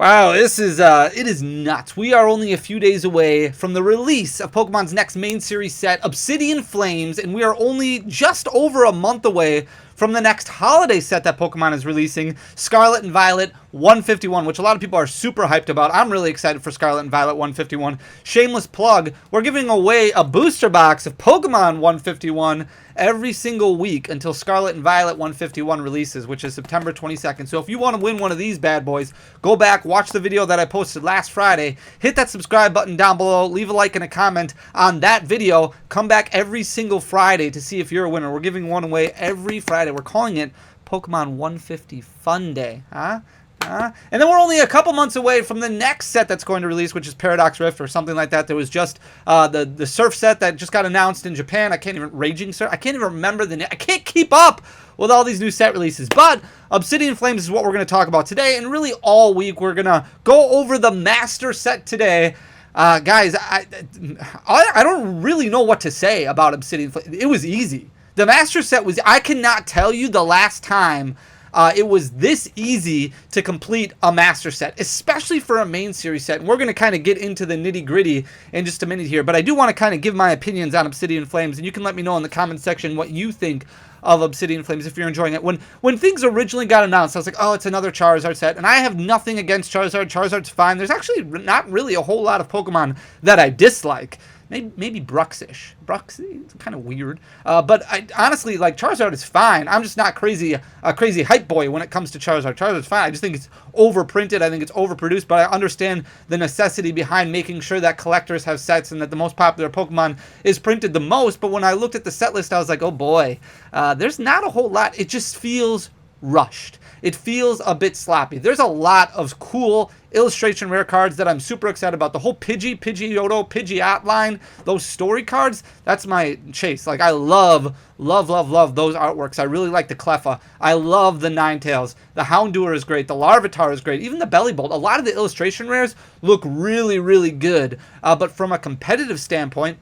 Wow, it is nuts. We are only a few days away from the release of Pokemon's next main series set, Obsidian Flames, and we are only just over a month away from the next holiday set that Pokemon is releasing, Scarlet and Violet 151, which a lot of people are super hyped about. I'm really excited for Scarlet and Violet 151. Shameless plug, we're giving away a booster box of Pokemon 151 every single week until Scarlet and Violet 151 releases, which is September 22nd. So if you want to win one of these bad boys, go back, watch the video that I posted last Friday, hit that subscribe button down below, leave a like and a comment on that video, come back every single Friday to see if you're a winner. We're giving one away every Friday. We're calling it Pokemon 150 Fun Day, and then we're only a couple months away from the next set that's going to release, which is Paradox Rift or something like that. There was just the Surf set that just got announced in Japan. Raging Surf. I can't even remember the name. I can't keep up with all these new set releases. But Obsidian Flames is what we're going to talk about today, and really all week we're going to go over the Master Set today. Guys, I don't really know what to say about Obsidian Flames. It was easy. The Master Set was... I cannot tell you the last time it was this easy to complete a Master Set, especially for a main series set. And we're going to kind of get into the nitty gritty in just a minute here. But I do want to kind of give my opinions on Obsidian Flames. And you can let me know in the comment section what you think of Obsidian Flames if you're enjoying it. When things originally got announced, I was like, oh, it's another Charizard set. And I have nothing against Charizard. Charizard's fine. There's actually not really a whole lot of Pokemon that I dislike. Maybe Bruxish. It's kind of weird. But I honestly, like, Charizard is fine. I'm just not a crazy hype boy when it comes to Charizard. Charizard's fine. I just think it's overprinted. I think it's overproduced. But I understand the necessity behind making sure that collectors have sets and that the most popular Pokemon is printed the most. But when I looked at the set list, I was like, oh boy, there's not a whole lot. It just feels rushed. It feels a bit sloppy. There's a lot of cool illustration rare cards that I'm super excited about. The whole Pidgeotto, Pidgeot line, those story cards, that's my chase. Like, I love those artworks. I really like the Cleffa. I love the Ninetales. The Houndour is great. The Larvitar is great. Even the Bellibolt. A lot of the illustration rares look really, really good. But from a competitive standpoint,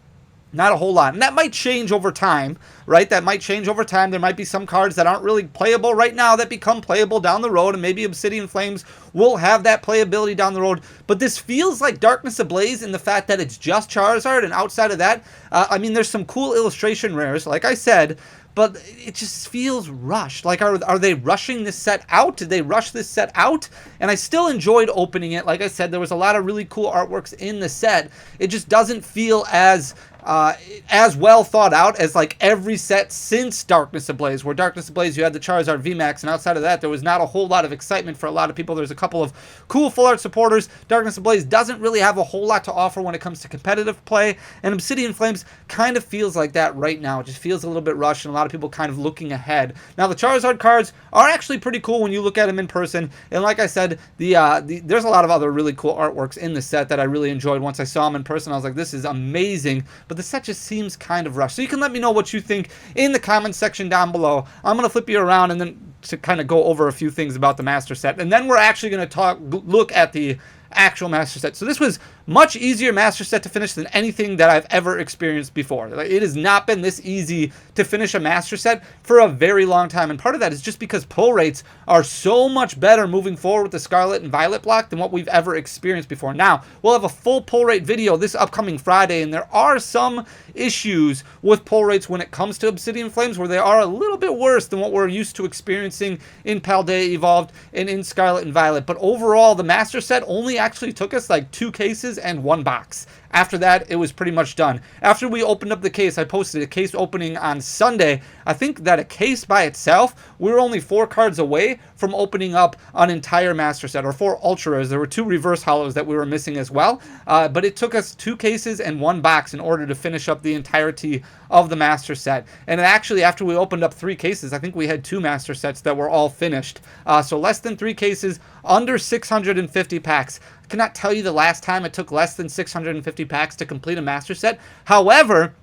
not a whole lot. And that might change over time, right? That might change over time. There might be some cards that aren't really playable right now that become playable down the road, and maybe Obsidian Flames will have that playability down the road. But this feels like Darkness Ablaze in the fact that it's just Charizard, and outside of that, I mean, there's some cool illustration rares, like I said, but it just feels rushed. Like, are they rushing this set out? Did they rush this set out? And I still enjoyed opening it. Like I said, there was a lot of really cool artworks in the set. It just doesn't feel as well thought out as like every set since Darkness Ablaze, where Darkness Ablaze you had the Charizard VMAX, and outside of that there was not a whole lot of excitement for a lot of people. There's a couple of cool full art supporters. Darkness Ablaze doesn't really have a whole lot to offer when it comes to competitive play, and Obsidian Flames kind of feels like that right now. It just feels a little bit rushed, and a lot of people kind of looking ahead. Now the Charizard cards are actually pretty cool when you look at them in person, and like I said, there's a lot of other really cool artworks in the set that I really enjoyed. Once I saw them in person, I was like, this is amazing. But the set just seems kind of rushed. So you can let me know what you think in the comment section down below. I'm going to flip you around and then to kind of go over a few things about the Master Set. And then we're actually going to look at the actual Master Set. So this was much easier Master Set to finish than anything that I've ever experienced before. Like, it has not been this easy to finish a Master Set for a very long time, and part of that is just because pull rates are so much better moving forward with the Scarlet and Violet block than what we've ever experienced before. Now, we'll have a full pull rate video this upcoming Friday, and there are some issues with pull rates when it comes to Obsidian Flames where they are a little bit worse than what we're used to experiencing in Paldea Evolved and in Scarlet and Violet. But overall, the Master Set only actually took us like 2 cases and 1 box. After that, it was pretty much done. After we opened up the case, I posted a case opening on Sunday. I think that a case by itself, we were only 4 cards away from opening up an entire Master Set, or 4 Ultra Rares. There were 2 reverse hollows that we were missing as well, but it took us 2 cases and 1 box in order to finish up the entirety of the Master Set. And actually, after we opened up 3 cases, I think we had 2 Master Sets that were all finished. So less than 3 cases, under 650 packs. I cannot tell you the last time it took less than 650 packs to complete a Master Set. However,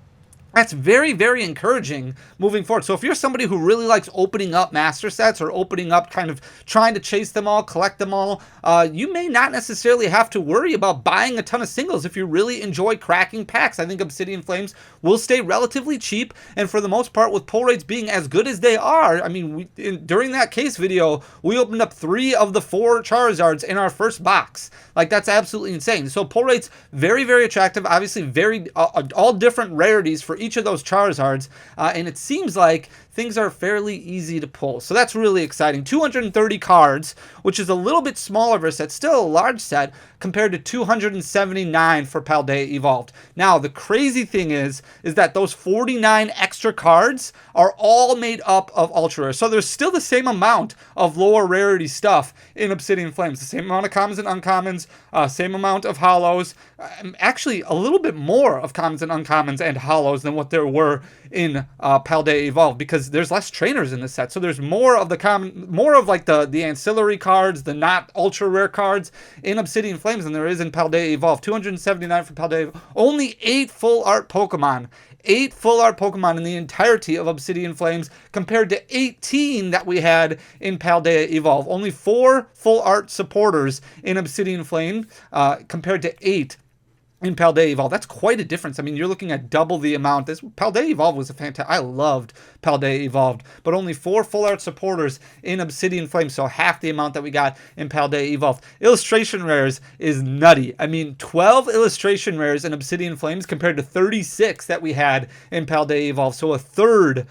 That's very, very encouraging moving forward. So if you're somebody who really likes opening up master sets or opening up, kind of trying to chase them all, collect them all, you may not necessarily have to worry about buying a ton of singles if you really enjoy cracking packs. I think Obsidian Flames will stay relatively cheap, and for the most part, with pull rates being as good as they are, I mean, during that case video, we opened up 3 of the 4 Charizards in our first box. Like, that's absolutely insane. So pull rates, very, very attractive. Obviously, very all different rarities for each of those Charizards, and it seems like things are fairly easy to pull. So that's really exciting. 230 cards, which is a little bit smaller of a set, still a large set, compared to 279 for Paldea Evolved. Now, the crazy thing is that those 49 extra cards are all made up of ultra rare. So there's still the same amount of lower rarity stuff in Obsidian Flames. The same amount of commons and uncommons, same amount of hollows, actually a little bit more of commons and uncommons and hollows than what there were in Paldea Evolved, because there's less trainers in the set. So there's more of the more of like the ancillary cards, the not ultra rare cards in Obsidian Flames than there is in Paldea Evolved. 279 for Paldea. Only 8 full art Pokemon. 8 full art Pokemon in the entirety of Obsidian Flames, compared to 18 that we had in Paldea Evolve. Only 4 full art supporters in Obsidian Flame, compared to 8 in Paldea Evolve. That's quite a difference. I mean, you're looking at double the amount. This Paldea Evolve was a fantastic. I loved Paldea Evolved, but only 4 full art supporters in Obsidian Flame, so half the amount that we got in Paldea Evolved. Illustration rares is nutty. I mean, 12 illustration rares in Obsidian Flames compared to 36 that we had in Paldea Evolved. So a third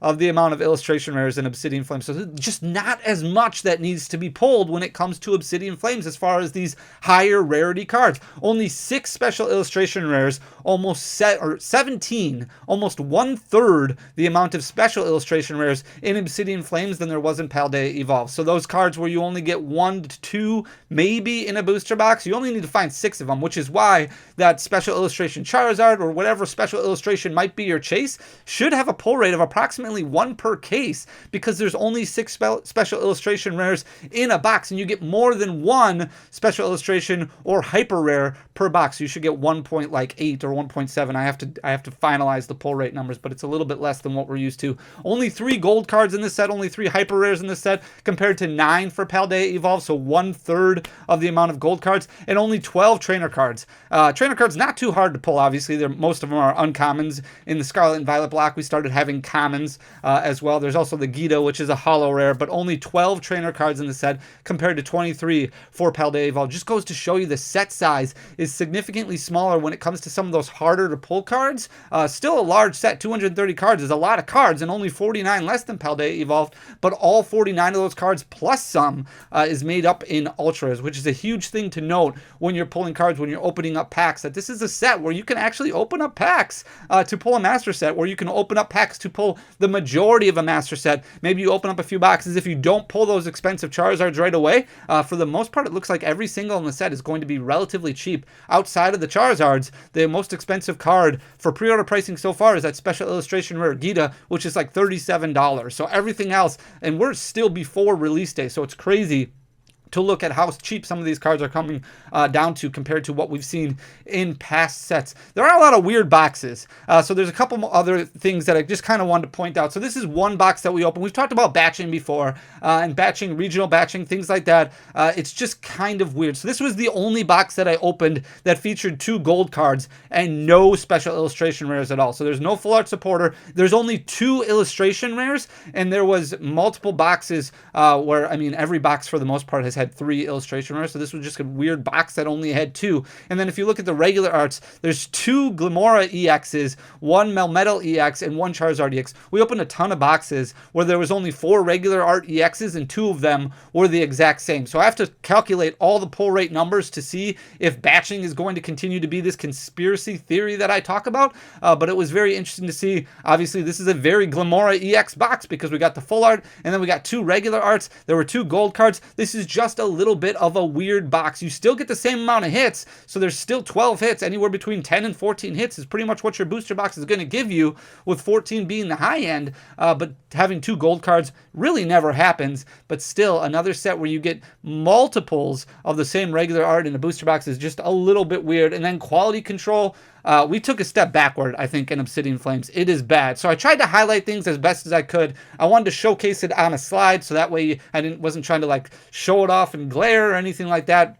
of the amount of illustration rares in Obsidian Flames. So just not as much that needs to be pulled when it comes to Obsidian Flames as far as these higher rarity cards. Only 6 special illustration rares, almost 17, almost 1/3 the amount of special illustration rares in Obsidian Flames than there was in Paldea Evolve. So those cards where you only get 1 to 2 maybe in a booster box, you only need to find 6 of them, which is why that special illustration Charizard or whatever special illustration might be your chase should have a pull rate of approximately 1 per case, because there's only 6 special illustration rares in a box, and you get more than 1 special illustration or hyper rare per box. You should get 1.8 or 1.7. I have to finalize the pull rate numbers, but it's a little bit less than what we're used to. Only 3 gold cards in this set, only 3 hyper rares in this set, compared to 9 for Paldea Evolve, so 1/3 of the amount of gold cards, and only 12 trainer cards. Trainer cards not too hard to pull, obviously. Most of them are uncommons. In the Scarlet and Violet block, we started having commons as well. There's also the Gita, which is a hollow rare, but only 12 trainer cards in the set compared to 23 for Paldea Evolve. Just goes to show you the set size is significantly smaller when it comes to some of those harder to pull cards. Still a large set, 230 cards is a lot of cards, and only 49 less than Paldea Evolved, but all 49 of those cards plus some is made up in ultras, which is a huge thing to note when you're pulling cards, when you're opening up packs, that this is a set where you can actually open up packs to pull a master set, where you can open up packs to pull the majority of a master set. Maybe you open up a few boxes. If you don't pull those expensive Charizards right away, for the most part, it looks like every single in the set is going to be relatively cheap. Outside of the Charizards, the most expensive card for pre-order pricing so far is that special illustration rare Gita, which is like $37. So everything else, and we're still before release day, so it's crazy to look at how cheap some of these cards are coming down to compared to what we've seen in past sets. There are a lot of weird boxes. So there's a couple other things that I just kind of wanted to point out. So this is one box that we opened. We've talked about batching before, and batching, regional batching, things like that. It's just kind of weird. So this was the only box that I opened that featured 2 gold cards and no special illustration rares at all. So there's no full art supporter. There's only 2 illustration rares, and there was multiple boxes where, I mean, every box for the most part has had 3 illustration rares, so this was just a weird box that only had 2. And then if you look at the regular arts, there's 2 Glimora EXs, 1 Melmetal EX, and 1 Charizard EX. We opened a ton of boxes where there was only 4 regular art EXs, and 2 of them were the exact same. So I have to calculate all the pull rate numbers to see if batching is going to continue to be this conspiracy theory that I talk about, but it was very interesting to see. Obviously, this is a very Glimora EX box because we got the full art, and then we got 2 regular arts. There were 2 gold cards. This is just a little bit of a weird box. You still get the same amount of hits, so there's still 12 hits. Anywhere between 10 and 14 hits is pretty much what your booster box is going to give you, with 14 being the high end, but having 2 gold cards really never happens. But still, another set where you get multiples of the same regular art in a booster box is just a little bit weird. And then quality control, we took a step backward, I think, in Obsidian Flames. It is bad. So I tried to highlight things as best as I could. I wanted to showcase it on a slide, so that way I wasn't trying to like show it off and glare or anything like that.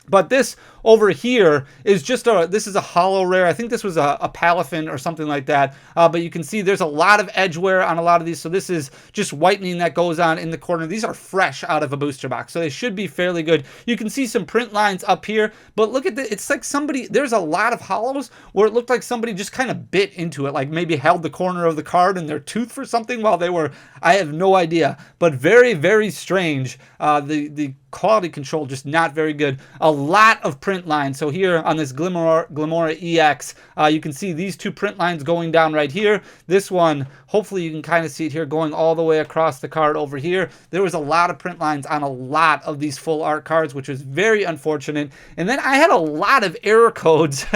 But this over here is just this is a hollow rare. I think this was a Palafin or something like that. But you can see there's a lot of edge wear on a lot of these. So this is just whitening that goes on in the corner. These are fresh out of a booster box, so they should be fairly good. You can see some print lines up here, but look at it's like there's a lot of hollows where it looked like somebody just kind of bit into it, like maybe held the corner of the card in their tooth for something while they were, I have no idea, but very, very strange. The quality control just not very good. A lot of print lines. So here on this Glimora EX, you can see these two print lines going down right here. This one, hopefully you can kind of see it here, going all the way across the card over here. There was a lot of print lines on a lot of these full art cards, which was very unfortunate. And then I had a lot of error codes.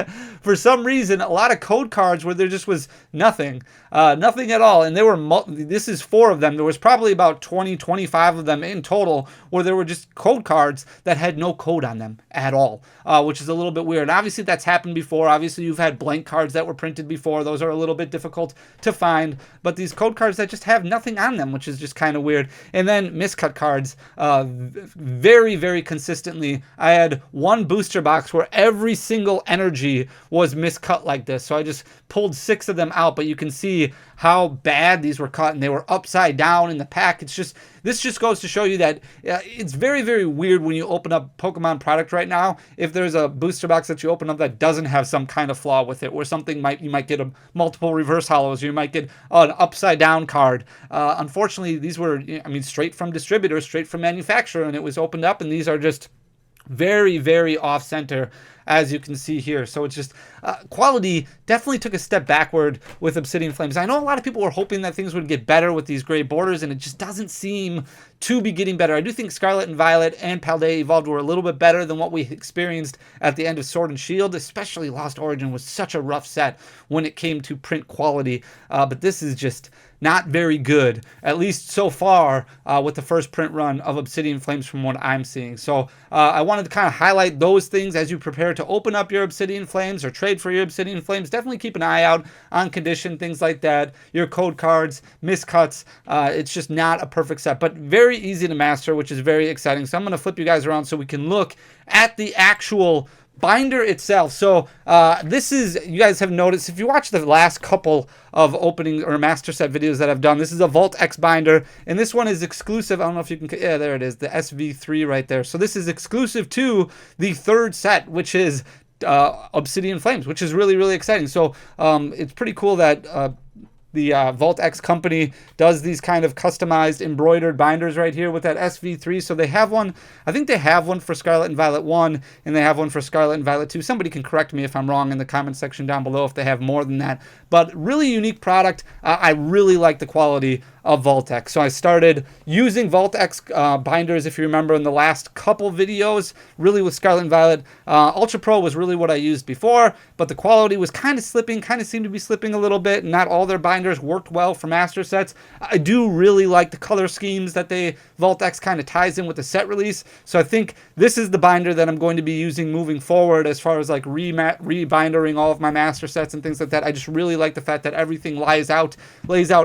For some reason, a lot of code cards where there just was nothing. Nothing at all. And there were, this is 4 of them. There was probably about 20, 25 of them in total where there were just code cards that had no code on them at all, which is a little bit weird. And obviously that's happened before. Obviously you've had blank cards that were printed before. Those are a little bit difficult to find, but these code cards that just have nothing on them, which is just kind of weird. And then miscut cards, very, very consistently. I had one booster box where every single energy was miscut like this. So I just pulled 6 of them out, but you can see how bad these were cut, and they were upside down in the pack. This just goes to show you that it's very, very weird when you open up Pokemon product right now. If there's a booster box that you open up that doesn't have some kind of flaw with it, where you might get multiple reverse hollows, or you might get an upside down card. Unfortunately, these were, straight from distributor, straight from manufacturer, and it was opened up, and these are just very, very off center, as you can see here. So it's just quality definitely took a step backward with Obsidian Flames. I know a lot of people were hoping that things would get better with these gray borders, and it just doesn't seem to be getting better. I do think Scarlet and Violet and Paldea Evolved were a little bit better than what we experienced at the end of Sword and Shield, especially Lost Origin was such a rough set when it came to print quality. But this is just not very good, at least so far with the first print run of Obsidian Flames from what I'm seeing. So I wanted to kind of highlight those things as you prepare to open up your Obsidian Flames or trade for your Obsidian Flames. Definitely keep an eye out on condition, things like that, your code cards, miscuts. It's just not a perfect set, but very easy to master, which is very exciting. So I'm going to flip you guys around so we can look at the actual binder itself. So this is, you guys have noticed, if you watch the last couple of opening or master set videos that I've done, this is a Vault X binder, and this one is exclusive. I don't know if you can, yeah, there it is, the SV3 right there. So this is exclusive to the 3rd set, which is Obsidian Flames, which is really, really exciting. So it's pretty cool that the Vault X company does these kind of customized embroidered binders right here with that SV3. So they have one, I think they have one for Scarlet and Violet 1, and they have one for Scarlet and Violet 2. Somebody can correct me if I'm wrong in the comment section down below if they have more than that. But really unique product. I really like the quality of Vault X. So I started using Vault X binders, if you remember, in the last couple videos, really with Scarlet and Violet. Ultra Pro was really what I used before, but the quality was kind of slipping, kind of seemed to be slipping a little bit. Not all their binders worked well for master sets. I do really like the color schemes that Vault X kind of ties in with the set release. So I think this is the binder that I'm going to be using moving forward as far as like rebindering all of my master sets and things like that. I just really like the fact that everything lays out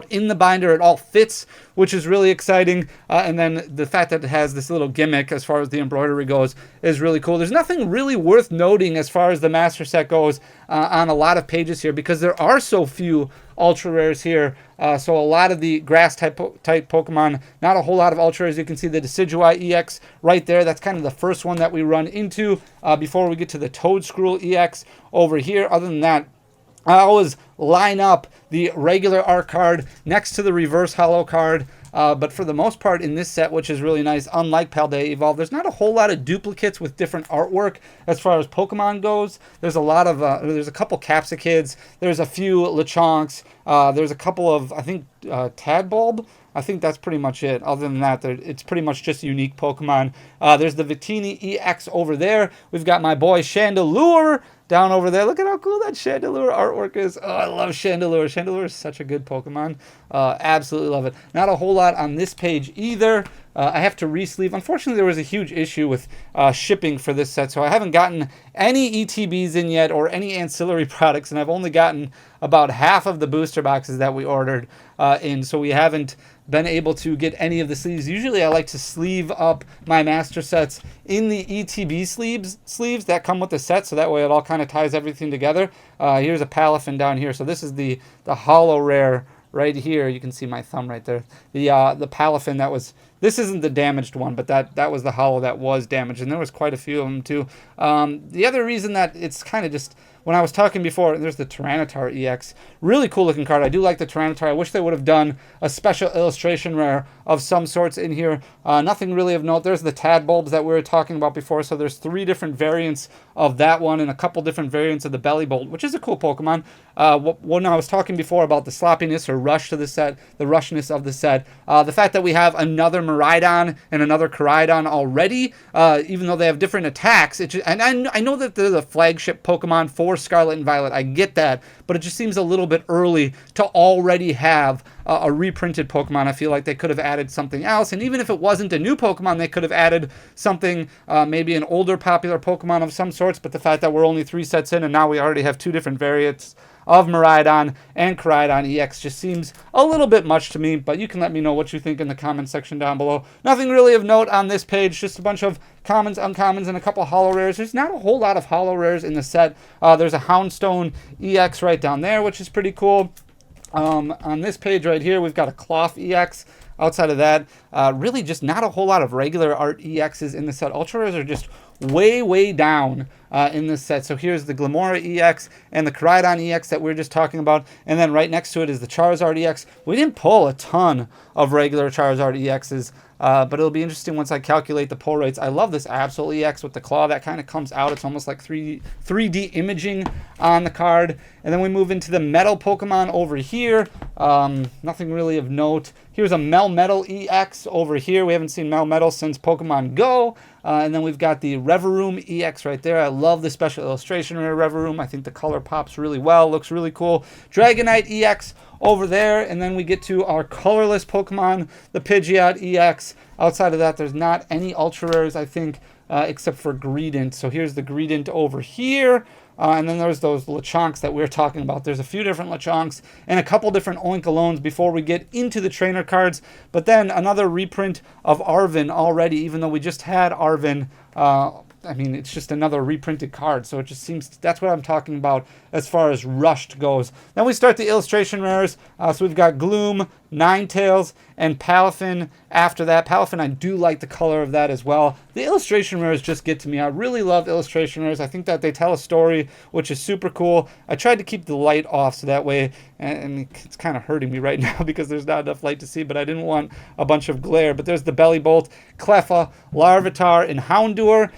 in the binder. It all fits, which is really exciting. And then the fact that it has this little gimmick as far as the embroidery goes is really cool. There's nothing really worth noting as far as the master set goes on a lot of pages here because there are so few ultra rares here. So a lot of the grass type Pokemon, not a whole lot of ultra rares. You can see the Decidueye EX right there. That's kind of the first one that we run into before we get to the Toedscruel EX over here. Other than that, I always line up the regular art card next to the reverse holo card. But for the most part in this set, which is really nice, unlike Paldea Evolved, there's not a whole lot of duplicates with different artwork as far as Pokemon goes. There's a lot of, there's a couple Capsikids, there's a few Lechonks, there's a couple of, I think, Tadbulb. I think that's pretty much it. Other than that, it's pretty much just unique Pokemon. There's the Victini EX over there. We've got my boy Chandelure down over there. Look at how cool that Chandelure artwork is. Oh, I love Chandelure. Chandelure is such a good Pokemon. Absolutely love it. Not a whole lot on this page either. I have to re-sleeve. Unfortunately, there was a huge issue with shipping for this set, so I haven't gotten any ETBs in yet or any ancillary products, and I've only gotten about half of the booster boxes that we ordered in, so we haven't been able to get any of the sleeves. Usually I like to sleeve up my master sets in the ETB sleeves that come with the set, so that way it all kind of ties everything together. Here's a Palafin down here. So this is the holo rare right here. You can see my thumb right there. The Palafin that was, this isn't the damaged one, but that was the holo that was damaged, and there was quite a few of them too. The other reason that it's kind of just, when I was talking before, there's the Tyranitar EX. Really cool looking card. I do like the Tyranitar. I wish they would have done a special illustration rare of some sorts in here. Nothing really of note. There's the Tadbulbs that we were talking about before. So there's 3 different variants of that one and a couple different variants of the Bellybolt, which is a cool Pokemon. When I was talking before about the sloppiness or rush to the set, the rushness of the set, the fact that we have another Miraidon and another Koraidon already, even though they have different attacks, and I know that they're the flagship Pokemon for Scarlet and Violet. I get that, but it just seems a little bit early to already have a reprinted Pokemon. I feel like they could have added something else, and even if it wasn't a new Pokemon, they could have added something, maybe an older popular Pokemon of some sorts, but the fact that we're only 3 sets in and now we already have 2 different variants of Miraidon and Koraidon EX just seems a little bit much to me, but you can let me know what you think in the comment section down below. Nothing really of note on this page, just a bunch of commons, uncommons, and a couple holo rares. There's not a whole lot of holo rares in the set. There's a Houndstone EX right down there, which is pretty cool. On this page right here, we've got a Cloth EX. Outside of that, really just not a whole lot of regular art EXs in the set. Ultra rares are just way down in this set. So here's the Glimmora EX and the Koraidon EX that we were just talking about, and then right next to it is the Charizard EX. We didn't pull a ton of regular Charizard EXs, but it'll be interesting once I calculate the pull rates. I love this Absol EX with the claw that kind of comes out. It's almost like 3D imaging on the card. And then we move into the metal Pokemon over here. Nothing really of note. Here's a Melmetal EX over here. We haven't seen Melmetal since Pokemon Go. And then we've got the Reverum EX right there. I love the special illustration rare Reverum. I think the color pops really well. Looks really cool. Dragonite EX over there. And then we get to our colorless Pokemon, the Pidgeot EX. Outside of that, there's not any ultra rares, I think, except for Greedent. So here's the Greedent over here. And then there's those Lechonks that we were talking about. There's a few different Lechonks and a couple different Oinkolones before we get into the trainer cards. But then another reprint of Arven already, even though we just had Arven. I mean, it's just another reprinted card. So it just seems, that's what I'm talking about as far as rushed goes. Then we start the illustration rares. So we've got Gloom, Ninetales, and Palafin after that. Palafin, I do like the color of that as well. The illustration rares just get to me. I really love illustration rares. I think that they tell a story, which is super cool. I tried to keep the light off so that way, and it's kind of hurting me right now because there's not enough light to see, but I didn't want a bunch of glare. But there's the Bellybolt, Cleffa, Larvitar, and Houndour.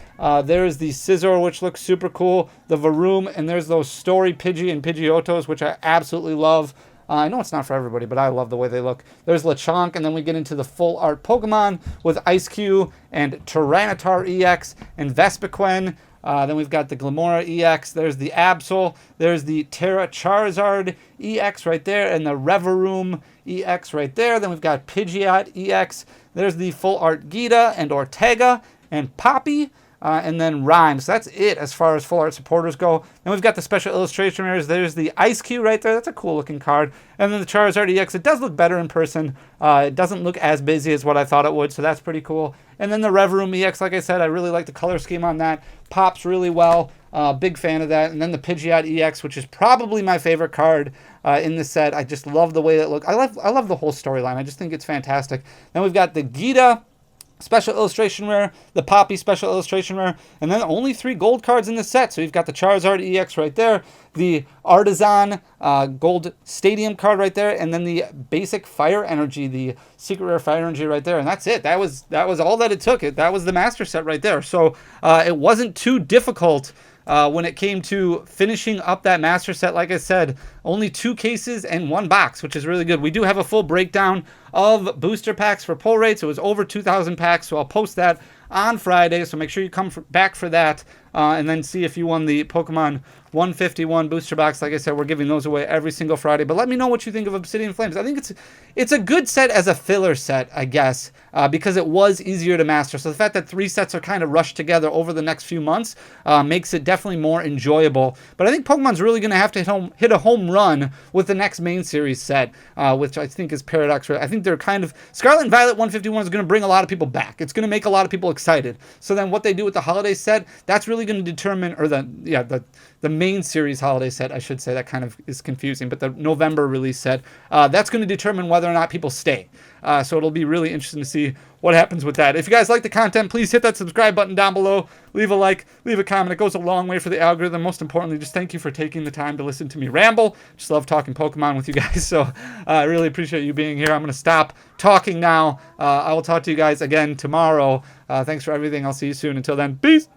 There's the Scizor, which looks super cool, the Varoom, and there's those Story Pidgey and Pidgeotos, which I absolutely love. I know it's not for everybody, but I love the way they look. There's Lechonk, and then we get into the full art Pokemon with Ice-Q and Tyranitar EX and Vespiquen. Then we've got the Glimmora EX. There's the Absol. There's the Terra Charizard EX right there, and the Reverum EX right there. Then we've got Pidgeot EX. There's the full art Gita and Ortega and Poppy. And then Rhyme. So that's it as far as full art supporters go. Then we've got the special illustration rares. There's the Ice-Q right there. That's a cool looking card. And then the Charizard EX. It does look better in person. It doesn't look as busy as what I thought it would, so that's pretty cool. And then the Reverum EX, like I said, I really like the color scheme on that. Pops really well. Big fan of that. And then the Pidgeot EX, which is probably my favorite card in the set. I just love the way it looks. I love the whole storyline. I just think it's fantastic. Then we've got the Gita special illustration rare, the Poppy special illustration rare, and then only 3 gold cards in the set. So you've got the Charizard EX right there, the Artisan gold stadium card right there, and then the basic Fire Energy, the secret rare Fire Energy right there. And that's it. That was all that it took. That was the master set right there. So it wasn't too difficult when it came to finishing up that master set. Like I said, only 2 cases and 1 box, which is really good. We do have a full breakdown of booster packs for pull rates. It was over 2,000 packs, so I'll post that on Friday, so make sure you come back for that and then see if you won the Pokemon 151 booster box. Like I said, we're giving those away every single Friday. But let me know what you think of Obsidian Flames. I think it's a good set as a filler set, I guess, because it was easier to master. So the fact that 3 sets are kind of rushed together over the next few months makes it definitely more enjoyable. But I think Pokemon's really going to have to hit a home run with the next main series set, which I think is Paradox. I think they're kind of... Scarlet and Violet 151 is going to bring a lot of people back. It's going to make a lot of people excited. So then what they do with the holiday set, that's really going to determine... Or the main series holiday set, I should say. That kind of is confusing. But the November release set, that's going to determine whether or not people stay. So it'll be really interesting to see what happens with that. If you guys like the content, please hit that subscribe button down below. Leave a like, leave a comment. It goes a long way for the algorithm. Most importantly, just thank you for taking the time to listen to me ramble. Just love talking Pokemon with you guys. So I really appreciate you being here. I'm going to stop talking now. I will talk to you guys again tomorrow. Thanks for everything. I'll see you soon. Until then, peace.